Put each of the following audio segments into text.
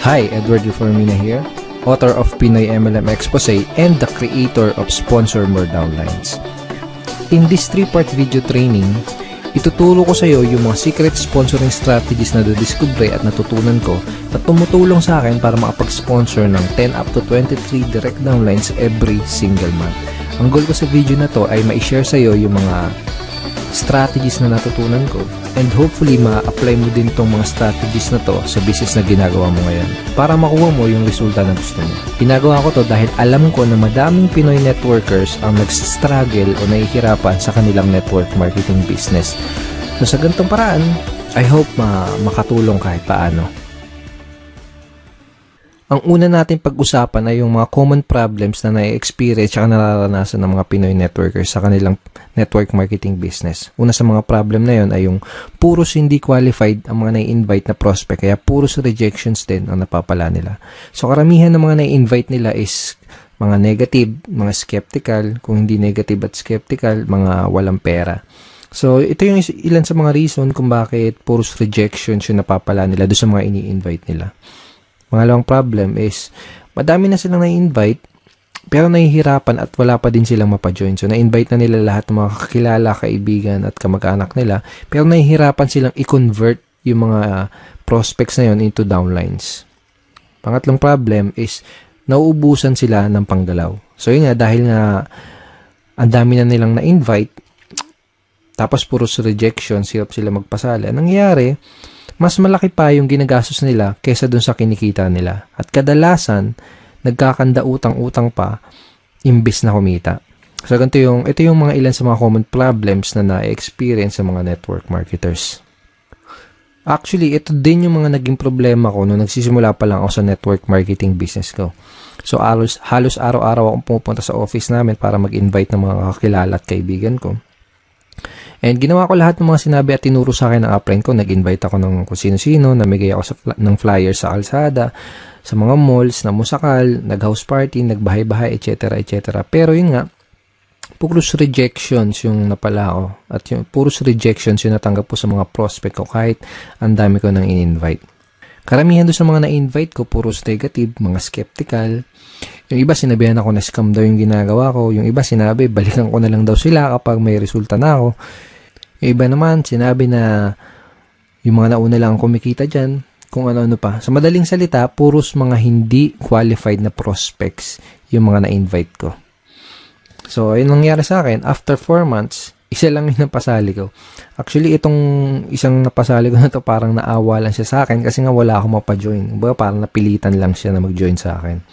Hi, Edward Reformina here, author of Pinoy MLM Expose and the creator of Sponsor More Downlines. In this 3-part video training, ituturo ko sa iyo yung mga secret sponsoring strategies na nadiskubre at natutunan ko na tumutulong sa akin para makapag-sponsor ng 10 up to 23 direct downlines every single month. Ang goal ko sa video na to ay ma-share sa iyo yung mga strategies na natutunan ko and hopefully ma-apply mo din tong mga strategies na to sa business na ginagawa mo ngayon para makuha mo yung resulta na gusto mo. Ginagawa ko to dahil alam ko na madaming Pinoy networkers ang nagsistruggle o nahihirapan sa kanilang network marketing business. So sa ganitong paraan, I hope makatulong kahit paano. Ang una natin pag-usapan ay yung mga common problems na na-experience at nararanasan ng mga Pinoy networkers sa kanilang network marketing business. Una sa mga problem na yon ay yung puros hindi qualified ang mga na-invite na prospect, kaya puros rejections din ang napapala nila. So karamihan ng mga na-invite nila is mga negative, mga skeptical, kung hindi negative at skeptical, mga walang pera. So ito yung ilan sa mga reason kung bakit puros rejections yung napapala nila doon sa mga ini-invite nila. Pangalawang problem is, madami na silang na-invite, pero nahihirapan at wala pa din silang mapajoin. So, na-invite na nila lahat ng mga kakilala, kaibigan at kamag-anak nila, pero nahihirapan silang i-convert yung mga prospects na yun into downlines. Pangatlong problem is, nauubusan sila ng panggalaw. So, yun nga, dahil nga ang dami na nilang na-invite, tapos puros rejection, hirap sila magpasali. Anong nangyayari? Mas malaki pa yung ginagastos nila kaysa dun sa kinikita nila. At kadalasan, nagkakanda utang-utang pa imbis na kumita. So, ito yung mga ilan sa mga common problems na na-experience sa mga network marketers. Actually, ito din yung mga naging problema ko nung nagsisimula pa lang ako sa network marketing business ko. So, halos araw-araw akong pupunta sa office namin para mag-invite ng mga kakilala at kaibigan ko. And ginawa ko lahat ng mga sinabi at tinuro sa akin ng upline ko. Nag-invite ako ng kung sino-sino, namigay ako ng flyers sa kalsada, sa mga malls, na musakal, nag-house party, nagbahay-bahay, etc. etc. Pero yun nga, puros rejections yung napala ko. At yung puros rejections yung natanggap ko sa mga prospect ko kahit ang dami ko nang in-invite. Karamihan doon sa mga na-invite ko, puros negative, mga skeptical. Yung iba sinabihan ako na scam daw yung ginagawa ko. Yung iba sinabi, balikan ko na lang daw sila kapag may resulta na ako. Yung iba naman, sinabi na yung mga nauna lang kumikita dyan, kung ano-ano pa. Sa madaling salita, puros mga hindi qualified na prospects yung mga na-invite ko. So, yun nangyari sa akin. After 4 months, isa lang yung napasali ko. Actually, itong isang napasali ko na to parang naawa lang siya sa akin kasi nga wala akong mapajoin. Parang napilitan lang siya na mag-join sa akin.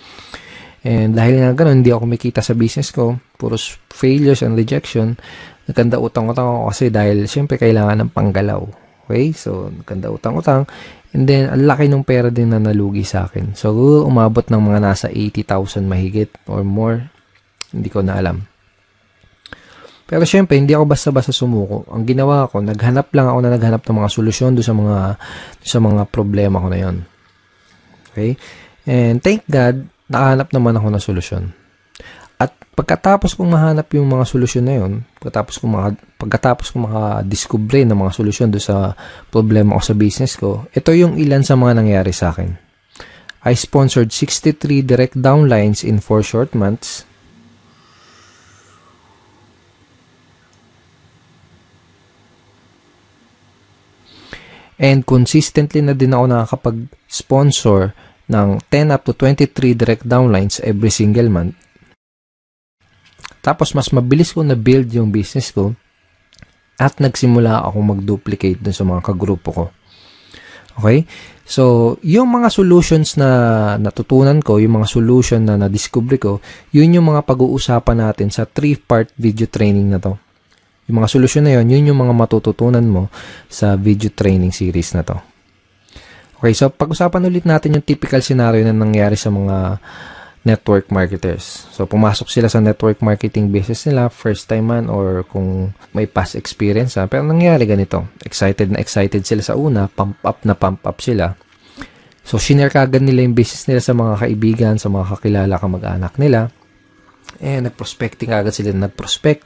And dahil nga ganun, hindi ako kumikita sa business ko. Puros failures and rejection. Nagkanda utang-utang ako kasi dahil syempre kailangan ng panggalaw. Okay? So, nagkanda utang-utang. And then, ang laki ng pera din na nalugi sa akin. So, umabot ng mga nasa 80,000 mahigit or more. Hindi ko na alam. Pero syempre, hindi ako basta-basta sumuko. Ang ginawa ko, naghanap ng mga solusyon doon sa mga problema ko na yon. Okay? And thank God, nakahanap naman ako ng solusyon. At pagkatapos kong mahanap yung mga solusyon na yun, pagkatapos kong makadiskubre ng mga solusyon doon sa problema ko sa business ko, ito yung ilan sa mga nangyari sa akin. I sponsored 63 direct downlines in 4 short months. And consistently na din ako nakakapag-sponsor ng 10 up to 23 direct downlines every single month. Tapos mas mabilis ko na-build yung business ko at nagsimula ako mag-duplicate dun sa mga kagrupo ko. Okay? So, yung mga solutions na natutunan ko, yung mga solution na na-discover ko, yun yung mga pag-uusapan natin sa 3-part video training na to. Yung mga solusyon na yun yung mga matututunan mo sa video training series na to. Okay, so pag-usapan ulit natin yung typical scenario na nangyari sa mga network marketers. So, pumasok sila sa network marketing business nila, first time man or kung may past experience. Pero nangyari ganito, excited sila sa una, pump up sila. So, shinare kagad nila yung business nila sa mga kaibigan, sa mga kakilala, kamag-anak nila. Nag-prospecting agad sila, nag-share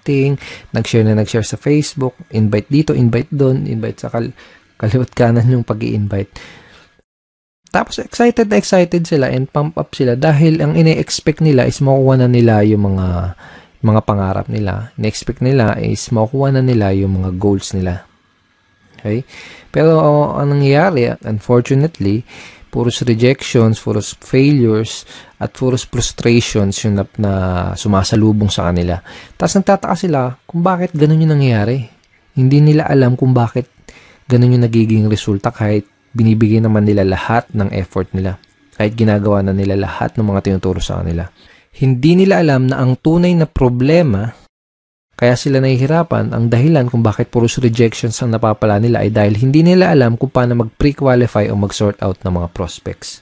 sa Facebook, invite dito, invite doon, invite sa kaliwat kanan yung pag-i-invite. Tapos excited na excited sila and pump up sila dahil ang ine-expect nila is makuha na nila yung mga pangarap nila. Ine-expect nila is makuha na nila yung mga goals nila. Okay? Pero ang nangyayari, unfortunately, puros rejections, puros failures, at puros frustrations yung na sumasalubong sa kanila. Tapos nagtataka sila kung bakit ganun yung nangyayari. Hindi nila alam kung bakit ganun yung nagiging resulta kahit binibigay naman nila lahat ng effort nila. Kahit ginagawa na nila lahat ng mga tinuturo sa kanila. Hindi nila alam na ang tunay na problema kaya sila nahihirapan, ang dahilan kung bakit puros rejections ang napapala nila ay dahil hindi nila alam kung paano mag-pre-qualify o mag-sort out ng mga prospects.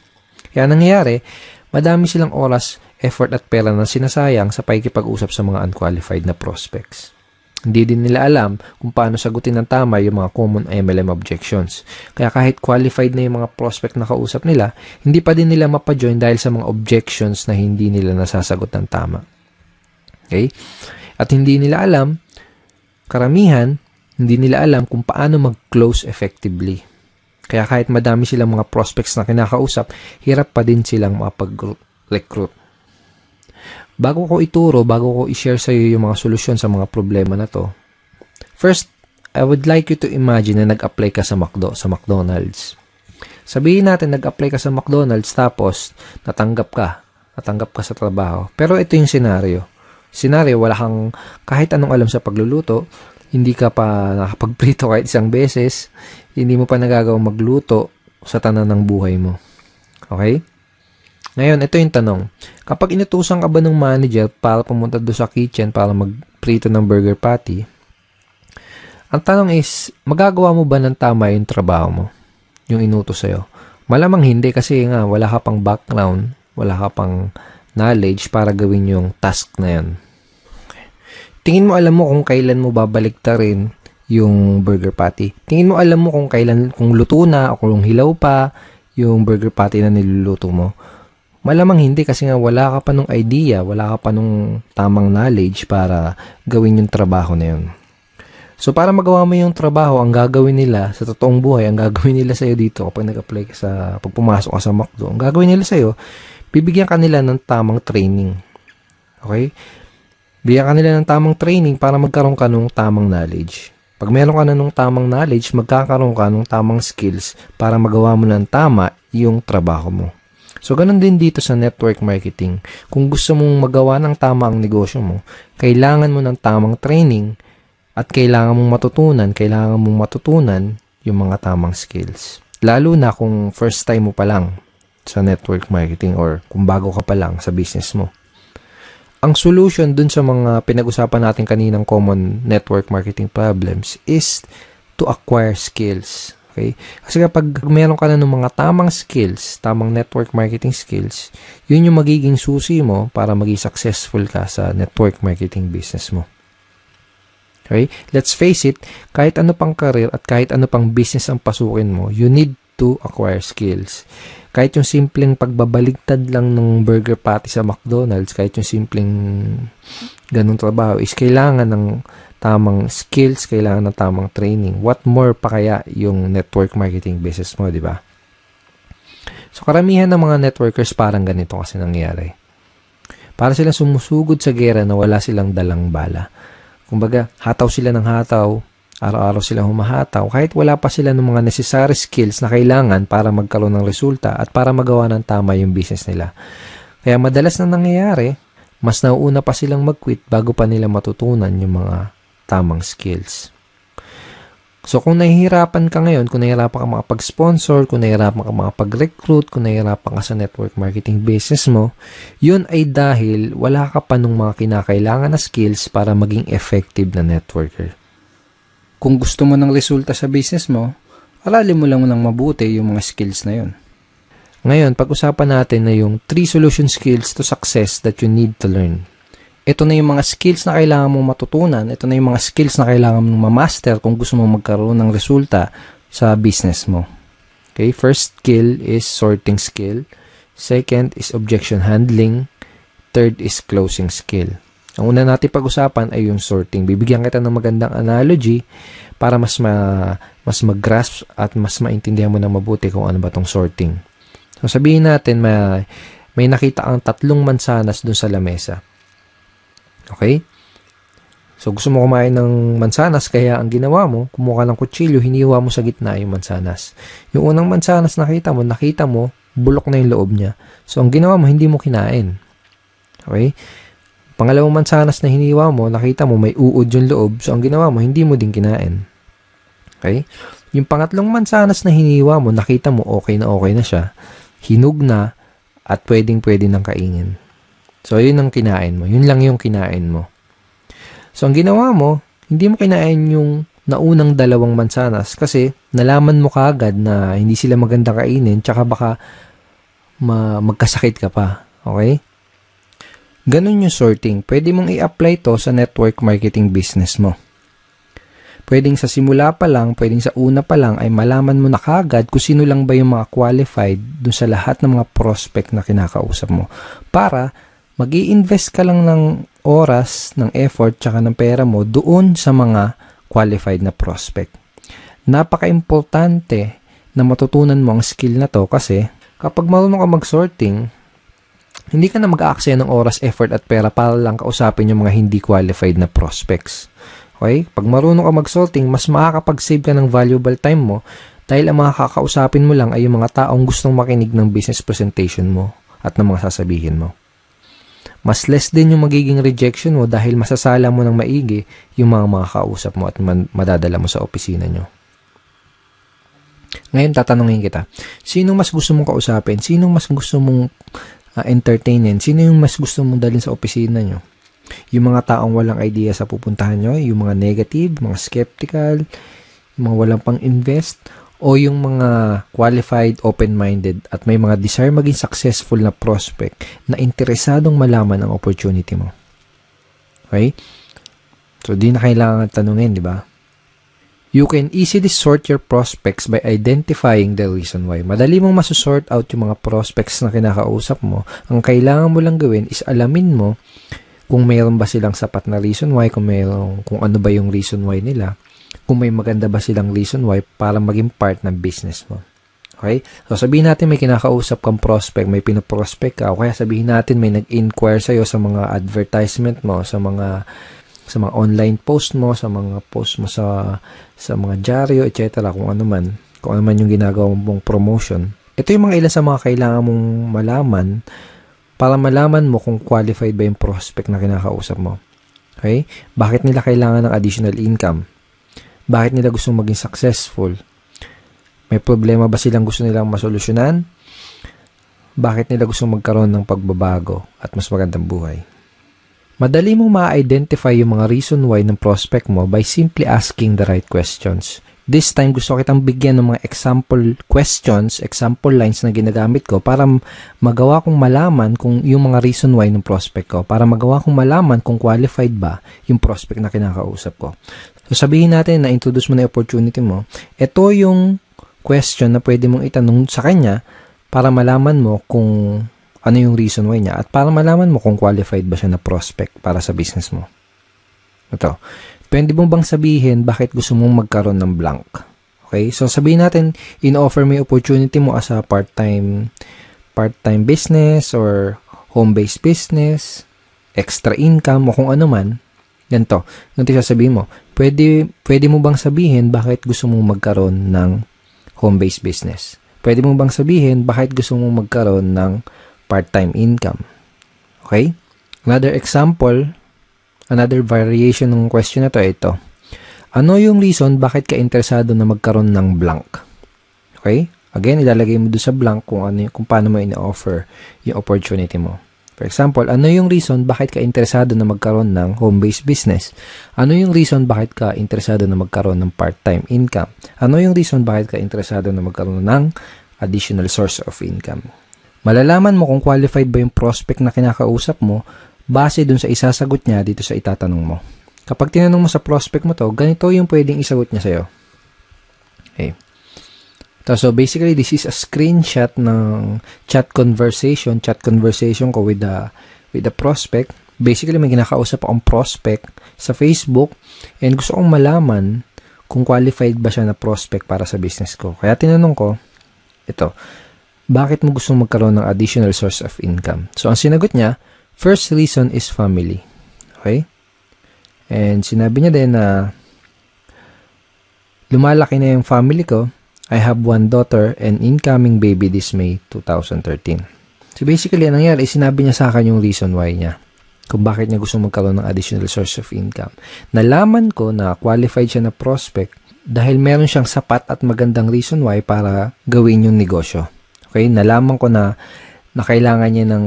Kaya nangyayari, madami silang oras, effort at pera na sinasayang sa pakikipag-usap sa mga unqualified na prospects. Hindi din nila alam kung paano sagutin ng tama yung mga common MLM objections. Kaya kahit qualified na yung mga prospect na kausap nila, hindi pa din nila mapajoin dahil sa mga objections na hindi nila nasasagot ng tama. Okay? At hindi nila alam, karamihan, hindi nila alam kung paano mag-close effectively. Kaya kahit madami silang mga prospects na kinakausap, hirap pa din silang makapag-recruit. Bago ko ituro, bago ko i-share sa iyo yung mga solusyon sa mga problema na to, first, I would like you to imagine na nag-apply ka sa McDonald's. Sabihin natin, nag-apply ka sa McDonald's tapos natanggap ka sa trabaho. Pero ito yung scenario, wala kang kahit anong alam sa pagluluto, hindi ka pa nakapagprito kahit isang beses, hindi mo pa nagagawang magluto sa tanan ng buhay mo. Okay? Ngayon, ito yung tanong. Kapag inutusan ka ba ng manager para pumunta doon sa kitchen para magprito ng burger patty, ang tanong is, magagawa mo ba ng tama yung trabaho mo? Yung inutos sa'yo? Malamang hindi kasi nga wala ka pang background, wala ka pang knowledge para gawin yung task na yan. Tingin mo alam mo kung kailan mo babaliktarin yung burger patty. Tingin mo alam mo kung luto na o kung hilaw pa yung burger patty na niluluto mo. Malamang hindi kasi nga wala ka pa nung idea, wala ka pa nung tamang knowledge para gawin yung trabaho na yun. So para magawa mo yung trabaho, ang gagawin nila sa totoong buhay, ang gagawin nila sa'yo dito kapag nag-apply ka pag pumasok ka sa McDo, ang gagawin nila sa'yo, bibigyan ka nila ng tamang training. Okay? Bigyan ka nila ng tamang training para magkaroon ka ng tamang knowledge. Pag meron ka na ng tamang knowledge, magkakaroon ka ng tamang skills para magawa mo ng tama yung trabaho mo. So, ganun din dito sa network marketing. Kung gusto mong magawa ng tama ang negosyo mo, kailangan mo ng tamang training at kailangan mong matutunan yung mga tamang skills. Lalo na kung first time mo pa lang sa network marketing or kung bago ka pa lang sa business mo. Ang solution dun sa mga pinag-usapan natin kaninang common network marketing problems is to acquire skills. Okay? Kasi kapag meron ka na ng mga tamang skills, tamang network marketing skills, yun yung magiging susi mo para maging successful ka sa network marketing business mo. Okay? Let's face it, kahit ano pang career at kahit ano pang business ang pasukin mo, you need to acquire skills. Kahit yung simpleng pagbabaligtad lang ng burger patty sa McDonald's, kahit yung simpleng ganung trabaho, is kailangan ng tamang skills, kailangan ng tamang training. What more pa kaya yung network marketing business mo, di ba? So, karamihan ng mga networkers parang ganito kasi nangyayari. Para silang sumusugod sa gera na wala silang dalang bala. Kumbaga, hataw sila ng hataw, araw-araw silang humahataw, kahit wala pa sila ng mga necessary skills na kailangan para magkaroon ng resulta at para magawa ng tama yung business nila. Kaya madalas na nangyayari, mas nauuna pa silang mag-quit bago pa nila matutunan yung mga tamang skills. So kung nahihirapan ka ngayon, kung nahihirapan ka makapag-sponsor, kung nahihirapan ka makapag-recruit, kung nahihirapan ka sa network marketing business mo, yun ay dahil wala ka pa nung mga kinakailangan na skills para maging effective na networker. Kung gusto mo ng resulta sa business mo, aralin mo lang ng mabuti yung mga skills na yun. Ngayon, pag-usapan natin na yung 3 solution skills to success that you need to learn. Ito na yung mga skills na kailangan mong matutunan. Ito na yung mga skills na kailangan mong ma-master kung gusto mong magkaroon ng resulta sa business mo. Okay, first skill is sorting skill. Second is objection handling. Third is closing skill. Ang una natin pag-usapan ay yung sorting. Bibigyan kita ng magandang analogy para mas mag-grasp at mas maintindihan mo na mabuti kung ano ba tong sorting. So, sabihin natin may nakita kang 3 mansanas dun sa lamesa. Okay? So, gusto mo kumain ng mansanas, kaya ang ginawa mo, kumuha ka ng kutsilyo, hiniwa mo sa gitna yung mansanas. Yung unang mansanas nakita mo, bulok na yung loob niya. So, ang ginawa mo, hindi mo kinain. Okay? Pangalawang mansanas na hiniwa mo, nakita mo, may uod yung loob. So, ang ginawa mo, hindi mo din kinain. Okay? Yung pangatlong mansanas na hiniwa mo, nakita mo, okay na siya. Hinug na, at pwedeng-pwede nang kainin. So, yun ang kinain mo. Yun lang yung kinain mo. So, ang ginawa mo, hindi mo kinain yung naunang 2 mansanas kasi nalaman mo kaagad na hindi sila maganda kainin tsaka baka magkasakit ka pa. Okay? Ganun yung sorting. Pwede mong i-apply to sa network marketing business mo. Pwedeng sa simula pa lang, pwedeng sa una pa lang ay malaman mo na kaagad kung sino lang ba yung mga qualified dun sa lahat ng mga prospect na kinakausap mo. Para mag-i-invest ka lang ng oras, ng effort, tsaka ng pera mo doon sa mga qualified na prospect. Napaka-importante na matutunan mo ang skill na to kasi kapag marunong ka mag-sorting, hindi ka na mag-aaksaya ng oras, effort at pera para lang kausapin yung mga hindi qualified na prospects. Okay? Pag marunong ka mag-sorting, mas makakapag-save ka ng valuable time mo dahil ang mga kakausapin mo lang ay yung mga taong gustong makinig ng business presentation mo at ng mga sasabihin mo. Mas less din yung magiging rejection mo dahil masasala mo ng maigi yung mga kausap mo at madadala mo sa opisina nyo. Ngayon, tatanungin kita, sino mas gusto mong kausapin? Sino mas gusto mong entertainin? Sino yung mas gusto mong dalhin sa opisina nyo? Yung mga taong walang idea sa pupuntahan nyo, yung mga negative, mga skeptical, yung mga walang pang-invest, o yung mga qualified, open-minded, at may mga desire maging successful na prospect na interesadong malaman ang opportunity mo. Okay? So, di na kailangan tanungin, di ba? You can easily sort your prospects by identifying the reason why. Madali mong masusort out yung mga prospects na kinakausap mo. Ang kailangan mo lang gawin is alamin mo kung mayroon ba silang sapat na reason why, kung ano ba yung reason why nila, kung may maganda ba silang reason why para maging part ng business mo. Okay? So, sabihin natin may kinakausap kang prospect, may pinaprospect ka, o kaya sabihin natin may nag-inquire sa'yo sa mga advertisement mo, sa mga online post mo, sa mga post mo sa mga dyaryo, etc. Kung ano man yung ginagawa mong promotion. Ito yung mga ilan sa mga kailangan mong malaman para malaman mo kung qualified ba yung prospect na kinakausap mo. Okay? Bakit nila kailangan ng additional income? Bakit nila gustong maging successful? May problema ba silang gusto nilang masolusyonan? Bakit nila gustong magkaroon ng pagbabago at mas magandang buhay? Madali mong ma-identify yung mga reason why ng prospect mo by simply asking the right questions. This time, gusto kitang bigyan ng mga example questions, example lines na ginagamit ko para magawa kong malaman kung yung mga reason why ng prospect ko, para magawa kong malaman kung qualified ba yung prospect na kinakausap ko. So, sabihin natin na introduce mo na yung opportunity mo. Ito yung question na pwede mong itanong sa kanya para malaman mo kung ano yung reason why niya at para malaman mo kung qualified ba siya na prospect para sa business mo. Ito. Pwede mo bang sabihin bakit gusto mong magkaroon ng blank? Okay? So, sabihin natin, in-offer mo yung opportunity mo as a part-time business or home-based business, extra income, o kung ano man. Ganito. Ganito sasabihin mo. Pwede mo bang sabihin bakit gusto mong magkaroon ng home-based business? Pwede mo bang sabihin bakit gusto mong magkaroon ng part-time income? Okay? Another example, another variation ng question na to, ito. Ano yung reason bakit ka interesado na magkaroon ng blank? Okay? Again, ilalagay mo doon sa blank kung paano mo ina-offer yung opportunity mo. For example, ano yung reason bakit ka interesado na magkaroon ng home-based business? Ano yung reason bakit ka interesado na magkaroon ng part-time income? Ano yung reason bakit ka interesado na magkaroon ng additional source of income? Malalaman mo kung qualified ba yung prospect na kinakausap mo base dun sa isasagot niya dito sa itatanong mo. Kapag tinanong mo sa prospect mo to, ganito yung pwedeng isagot niya sa'yo. Okay. So, basically, this is a screenshot ng chat conversation ko with the prospect. Basically, may kinakausap akong prospect sa Facebook and gusto kong malaman kung qualified ba siya na prospect para sa business ko. Kaya tinanong ko, ito, bakit mo gustong magkaroon ng additional source of income? So, ang sinagot niya, first reason is family. Okay? And sinabi niya din na lumalaki na yung family ko. I have one daughter and incoming baby this May 2013. So basically, ang nangyari, sinabi niya sa akin yung reason why niya. Kung bakit niya gusto magkaroon ng additional source of income. Nalaman ko na qualified siya na prospect dahil meron siyang sapat at magandang reason why para gawin yung negosyo. Okay? Nalaman ko na kailangan niya ng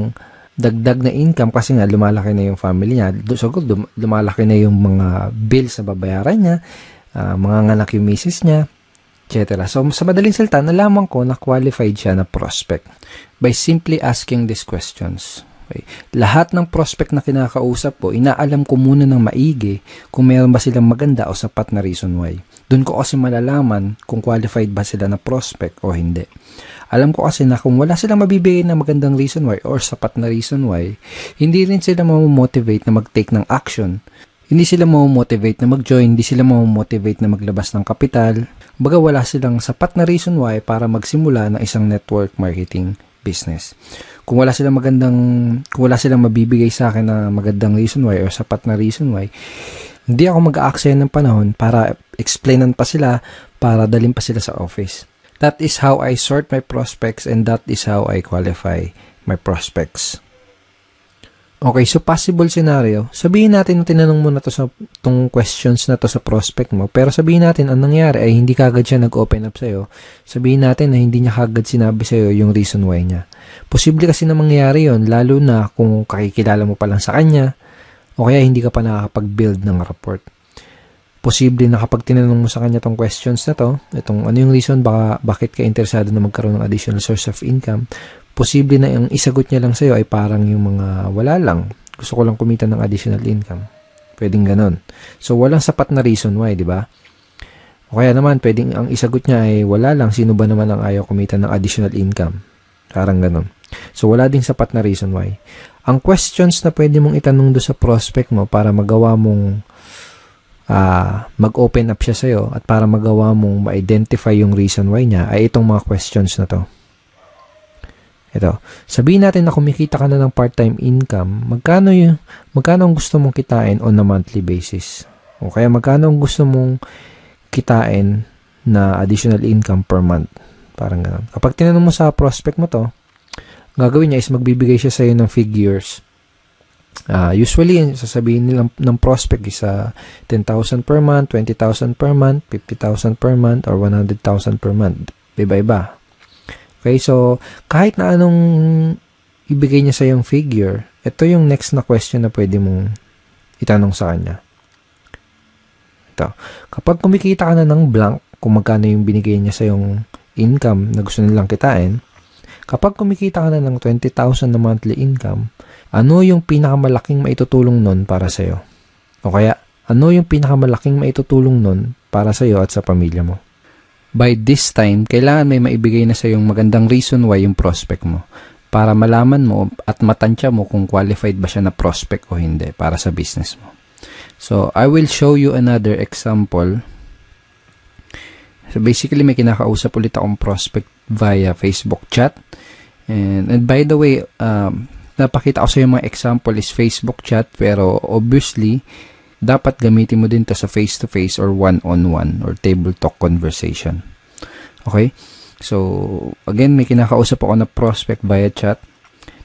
dagdag na income kasi nga lumalaki na yung family niya. So, lumalaki na yung mga bills na babayaran niya, mga nganak yung misis niya, etc. So, sa madaling salita, nalaman ko na qualified siya na prospect by simply asking these questions. Okay. Lahat ng prospect na kinakausap ko, inaalam ko muna ng maigi kung meron ba silang maganda o sapat na reason why. Doon ko kasi malalaman kung qualified ba sila na prospect o hindi. Alam ko kasi na kung wala silang mabibigay na magandang reason why or sapat na reason why, hindi rin sila mamomotivate na mag-take ng action. Hindi sila mamomotivate na mag-join, hindi sila mamomotivate na maglabas ng kapital. Baga wala silang sapat na reason why para magsimula ng isang network marketing business. Kung wala silang mabibigay sa akin na magandang reason why or sapat na reason why, hindi ako mag-aaksaya ng panahon para explainan pa sila, para dalhin pa sila sa office. That is how I sort my prospects and that is how I qualify my prospects. Okay, so possible scenario. Sabihin natin, tinanong mo na to sa tong questions na to sa prospect mo, pero sabihin natin, ang nangyari ay hindi kagad siya nag-open up sa'yo. Sabihin natin na hindi niya kagad sinabi sa'yo yung reason why niya. Posible kasi na mangyari yon, lalo na kung kakikilala mo pa lang sa kanya, o kaya hindi ka pa nakakapag-build ng rapport. Posible na kapag tinanong mo sa kanya tong questions na to, itong ano yung reason bakit ka interesado na magkaroon ng additional source of income, posible na yung isagot niya lang sa'yo ay parang yung mga wala lang. Gusto ko lang kumita ng additional income. Pwedeng ganon. So, walang sapat na reason why, di ba? O kaya naman, pwedeng ang isagot niya ay wala lang. Sino ba naman ang ayaw kumita ng additional income? Parang ganon. So, wala ding sapat na reason why. Ang questions na pwede mong itanong do sa prospect mo para magawa mong mag-open up siya sa'yo at para magawa mong ma-identify yung reason why niya ay itong mga questions na to. Ito, sabihin natin na kumikita ka na ng part-time income, magkano ang gusto mong kitain on a monthly basis? O kaya magkano ang gusto mong kitain na additional income per month? Parang ganun. Kapag tinanong mo sa prospect mo to, gagawin niya is magbibigay siya sa'yo ng figures. Usually, sasabihin nila ng prospect is 10,000 per month, 20,000 per month, 50,000 per month, or 100,000 per month. Iba-iba. Okay, so kahit na anong ibigay niya sa yung figure, ito yung next na question na pwede mong itanong sa kanya. Ito, kapag kumikita ka na ng blank, kung magkano yung binigay niya sa yung income na gusto nilang kitain, kapag kumikita ka na ng 20,000 na monthly income, ano yung pinakamalaking maitutulong nun para sa'yo? O kaya, ano yung pinakamalaking maitutulong nun para sa'yo at sa pamilya mo? By this time, kailangan may maibigay na sa yung magandang reason why yung prospect mo para malaman mo at matansya mo kung qualified ba siya na prospect o hindi para sa business mo. So, I will show you another example. So, basically, may kinakausap ulit akong prospect via Facebook chat. And by the way, napakita ko sa yung mga example is Facebook chat, pero obviously, dapat gamitin mo din to sa face-to-face or one-on-one or table talk conversation. Okay? So, again, may kinakausap ako na prospect via chat.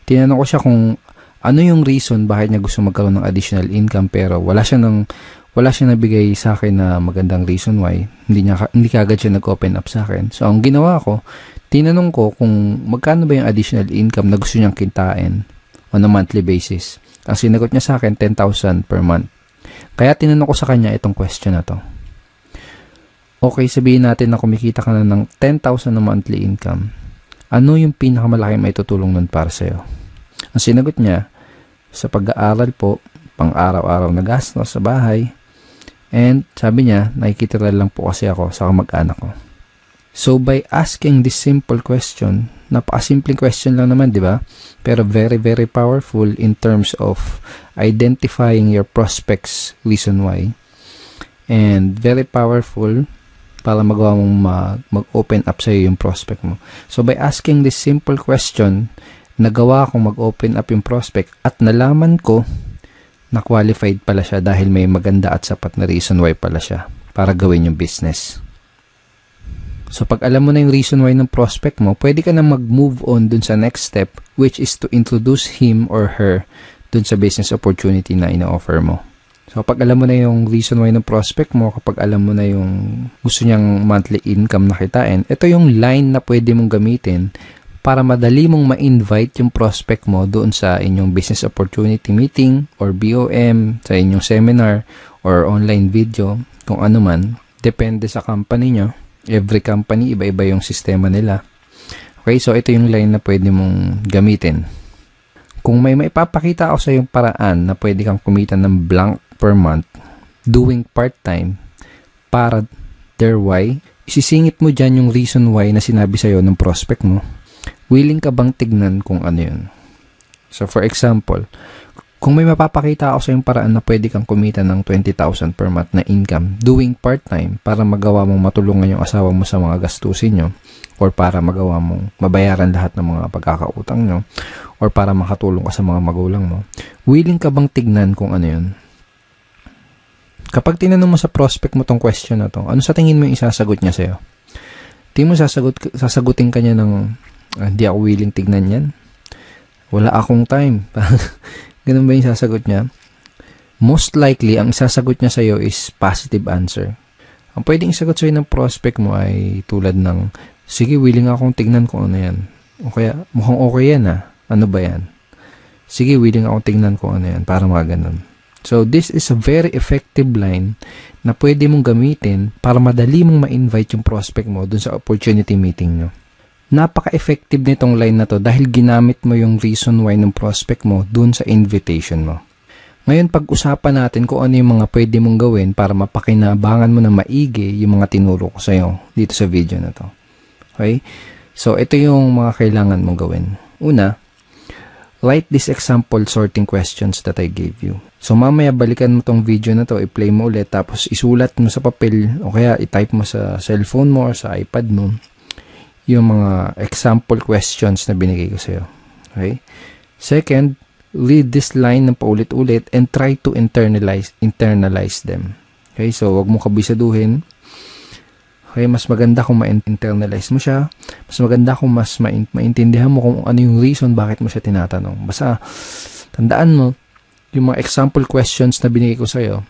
Tinanong ko siya kung ano yung reason bakit niya gusto magkaroon ng additional income pero wala siyang nabigay sa akin na magandang reason why. Hindi kagad siya nag-open up sa akin. So, ang ginawa ko, tinanong ko kung magkano ba yung additional income na gusto niyang kitain on a monthly basis. Ang sinagot niya sa akin, 10,000 per month. Kaya tinanong ko sa kanya itong question na to. Okay, sabihin natin na kumikita ka na ng 10,000 na monthly income. Ano yung pinakamalaki maitutulong nun para sa'yo? Ang sinagot niya, sa pag-aaral po, pang-araw-araw na gastos sa bahay, and sabi niya, nakikitira lang po kasi ako sa kamag-anak ko. So, by asking this simple question, napakasimpleng question lang naman, di ba? Pero very, very powerful in terms of identifying your prospects reason why. And very powerful para magawa mong mag-open up sa'yo yung prospect mo. So, by asking this simple question, nagawa kong mag-open up yung prospect at nalaman ko na qualified pala siya dahil may maganda at sapat na reason why pala siya para gawin yung business. So, pag alam mo na yung reason why ng prospect mo, pwede ka na mag-move on dun sa next step, which is to introduce him or her dun sa business opportunity na ina-offer mo. So, kapag alam mo na yung reason why ng prospect mo, kapag alam mo na yung gusto niyang monthly income na kitain, ito yung line na pwede mong gamitin para madali mong ma-invite yung prospect mo doon sa inyong business opportunity meeting or BOM, sa inyong seminar or online video, kung ano man. Depende sa company nyo. Every company, iba-iba yung sistema nila. Okay, so ito yung line na pwede mong gamitin. Kung may maipapakita ako sa yung paraan na pwede kang kumita ng blank per month doing part-time para their why, isisingit mo dyan yung reason why na sinabi sa'yo ng prospect mo. Willing ka bang tignan kung ano yun? So, for example, kung may mapapakita ako sa yung paraan na pwede kang kumita ng 20,000 per month na income doing part-time para magawa mong matulungan yung asawa mo sa mga gastusin nyo or para magawa mong mabayaran lahat ng mga pagkakautang nyo or para makatulong ka sa mga magulang mo, willing ka bang tignan kung ano yun? Kapag tinanong mo sa prospect mo tong question na to, ano sa tingin mo yung isasagot niya sa'yo? Tingin mo sasagutin ka niya ng hindi ako willing tignan yan. Wala akong time. Ganun ba yung sasagot niya? Most likely, ang sasagot niya sa'yo is positive answer. Ang pwedeng isagot sa'yo ng prospect mo ay tulad ng, sige, willing akong tignan kung ano yan. O kaya, mukhang okay yan Ano ba yan? Sige, willing akong tignan kung ano yan. Para mga ganun. So, this is a very effective line na pwede mong gamitin para madali mong ma-invite yung prospect mo dun sa opportunity meeting nyo. Napaka-effective nitong line na to dahil ginamit mo yung reason why ng prospect mo dun sa invitation mo. Ngayon, pag-usapan natin kung ano yung mga pwede mong gawin para mapakinabangan mo na maigi yung mga tinuro ko sa'yo dito sa video na to. Okay? So, ito yung mga kailangan mong gawin. Una, write this example sorting questions that I gave you. So, mamaya balikan mo tong video na to, i-play mo ulit, tapos isulat mo sa papel o kaya i-type mo sa cellphone mo or sa iPad mo yung mga example questions na binigay ko sa'yo. Okay? Second, read this line ng paulit-ulit and try to internalize them. Okay? So, wag mo kabisaduhin. Okay? Mas maganda kung ma-internalize mo siya. Mas maganda kung mas maintindihan mo kung ano yung reason bakit mo siya tinatanong. Basta, tandaan mo, yung mga example questions na binigay ko sa'yo,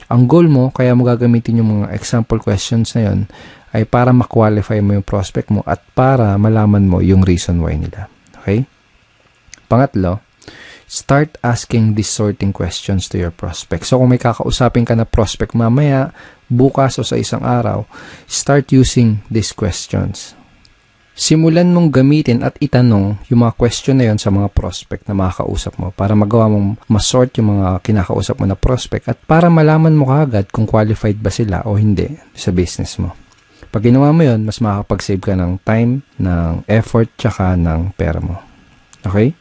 ang goal mo, kaya mo gagamitin yung mga example questions na yun, ay para ma-qualify mo yung prospect mo at para malaman mo yung reason why nila. Okay? Pangatlo, start asking these sorting questions to your prospect. So, kung may kakausapin ka na prospect mamaya, bukas o sa isang araw, start using these questions. Simulan mong gamitin at itanong yung mga question na yun sa mga prospect na makakausap mo para magawa mong masort yung mga kinakausap mo na prospect at para malaman mo kaagad kung qualified ba sila o hindi sa business mo. Pag ginawa mo yun, mas makakapag-save ka ng time, ng effort, tsaka ng pera mo. Okay?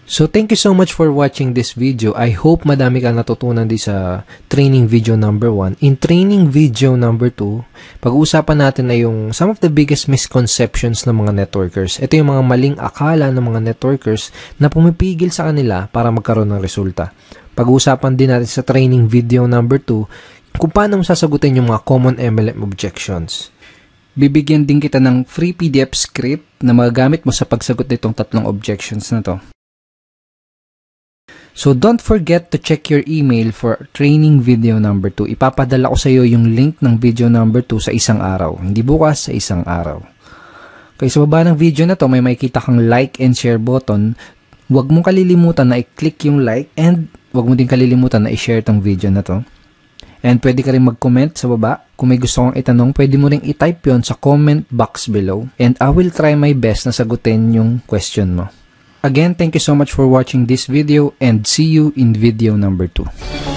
So, thank you so much for watching this video. I hope madami ka natutunan din sa training video number 1. In training video number 2, pag-uusapan natin na yung some of the biggest misconceptions ng mga networkers. Ito yung mga maling akala ng mga networkers na pumipigil sa kanila para magkaroon ng resulta. Pag-uusapan din natin sa training video number 2 kung paano mo sasagutin yung mga common MLM objections. Bibigyan din kita ng free PDF script na magagamit mo sa pagsagot nitong 3 objections na to. So, don't forget to check your email for training video number 2. Ipapadala ko sa iyo yung link ng video number 2 sa isang araw. Hindi bukas, sa isang araw. Okay, sa baba ng video na to, may makikita kang like and share button. Huwag mong kalilimutan na i-click yung like and huwag mo din kalilimutan na i-share tong video na to. And pwede ka rin mag-comment sa baba. Kung may gusto kong itanong, pwede mo rin i-type yon sa comment box below. And I will try my best na sagutin yung question mo. Again, thank you so much for watching this video and see you in video number 2.